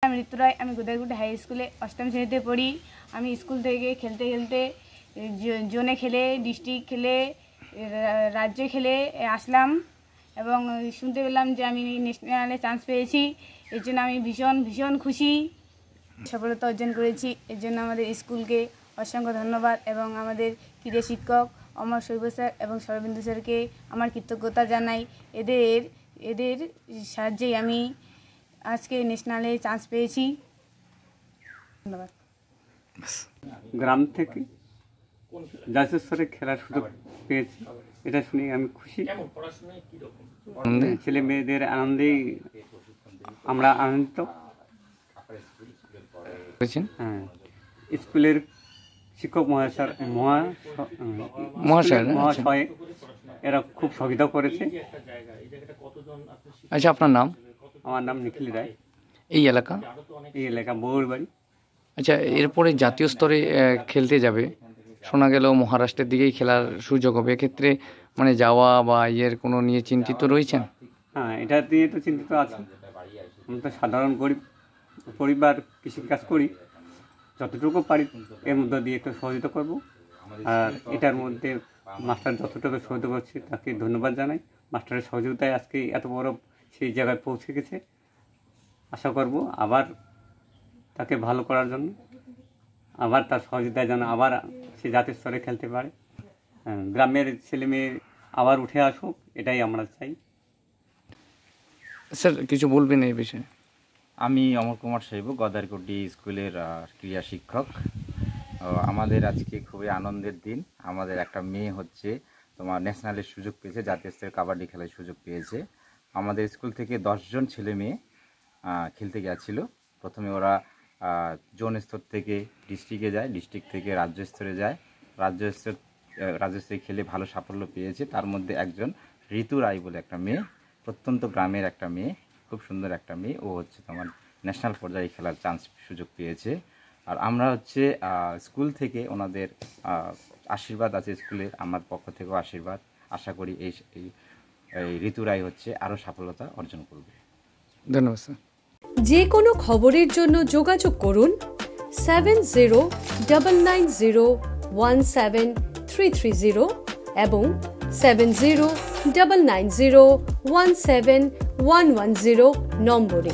আমি ঋতু রায়, আমি গোদাইগুটি হাই স্কুলে অষ্টম শ্রেণীতে পড়ি। আমি স্কুল থেকে খেলতে খেলতে জোনে খেলে, ডিস্ট্রিক্ট খেলে, রাজ্যে খেলে আসলাম এবং শুনতে পেলাম যে আমি ন্যাশনালে চান্স পেয়েছি। এর জন্য আমি ভীষণ ভীষণ খুশি, সফলতা অর্জন করেছি। এর জন্য আমাদের স্কুলকে অসংখ্য ধন্যবাদ এবং আমাদের ক্রীড়া শিক্ষক অমর শৈব স্যার এবং সরবিন্দু স্যারকে আমার কৃতজ্ঞতা জানাই। এদের সাহায্যেই আমি আজকে ন্যাশনালে চান্স পেয়েছি। ধন্যবাদ। গ্রাম থেকে জাতীয় স্তরে খেলার সুযোগ পেয়েছি, এটা শুনে আমি খুশি। ছেলে মেয়েদের আনন্দেই আমরা আনন্দিত। হ্যাঁ, স্কুলের শিক্ষক মহাশয় এরা খুব সহযোগিতা করেছে। আচ্ছা, আপনার নাম? আমার নাম নিখিল রায়। এই এলাকা বউর বাড়ি। আচ্ছা, এরপরে জাতীয় স্তরে খেলতে যাবে, শোনা গেল মহারাষ্ট্রের দিকেই খেলার সুযোগ হবে। এক্ষেত্রে মানে যাওয়া বা কোনো নিয়ে চিন্তিত রয়েছেন? হ্যাঁ, এটা নিয়ে তো চিন্তিত আছে। আমি তো সাধারণ গরিব পরিবার, কৃষিকাজ করি, যতটুকু পারি এর মধ্যে দিয়ে একটু সহযোগিতা করব। আর এটার মধ্যে মাস্টার যতটুকু সহযোগিতা করছে তাকে ধন্যবাদ জানাই। মাস্টারের সহযোগিতায় আজকে এত বড় সেই জায়গায় পৌঁছে গেছে। আশা করব আবার তাকে ভালো করার জন্য, আবার তার সহযোগিতায় যেন আবার সে জাতীয় স্তরে খেলতে পারে, গ্রামের ছেলে মেয়ে আবার উঠে আসুক, এটাই আমরা চাই। স্যার, কিছু বলবেন এই বিষয়ে? আমি অমর কুমার শৈব, গদারকুটি স্কুলের ক্রীড়া শিক্ষক। আমাদের আজকে খুবই আনন্দের দিন। আমাদের একটা মেয়ে তোমার ন্যাশনালের সুযোগ পেয়েছে, জাতীয় স্তরের কাবাডি খেলার সুযোগ পেয়েছে। আমাদের স্কুল থেকে 10 জন ছেলে মেয়ে খেলতে গেছিলো। প্রথমে ওরা জোন স্তর থেকে ডিস্ট্রিক্টে যায়, ডিস্ট্রিক্ট থেকে রাজ্য স্তরে যায়, রাজ্য স্তরে খেলে ভালো সাফল্য পেয়েছে। তার মধ্যে একজন ঋতু রায় বলে একটা মেয়ে, প্রত্যন্ত গ্রামের একটা মেয়ে, খুব সুন্দর একটা মেয়ে। ও তোমার ন্যাশনাল পর্যায়ে খেলার সুযোগ পেয়েছে। আর আমরা স্কুল থেকে ওনাদের আশীর্বাদ আছে, স্কুলের আমার পক্ষ থেকেও আশীর্বাদ। আশা করি এই ঋতু রায় আরও সফলতা অর্জন করবে। ধন্যবাদ স্যার। যে কোনো খবরের জন্য যোগাযোগ করুন 7099017330 এবং 7099017110 নম্বরে।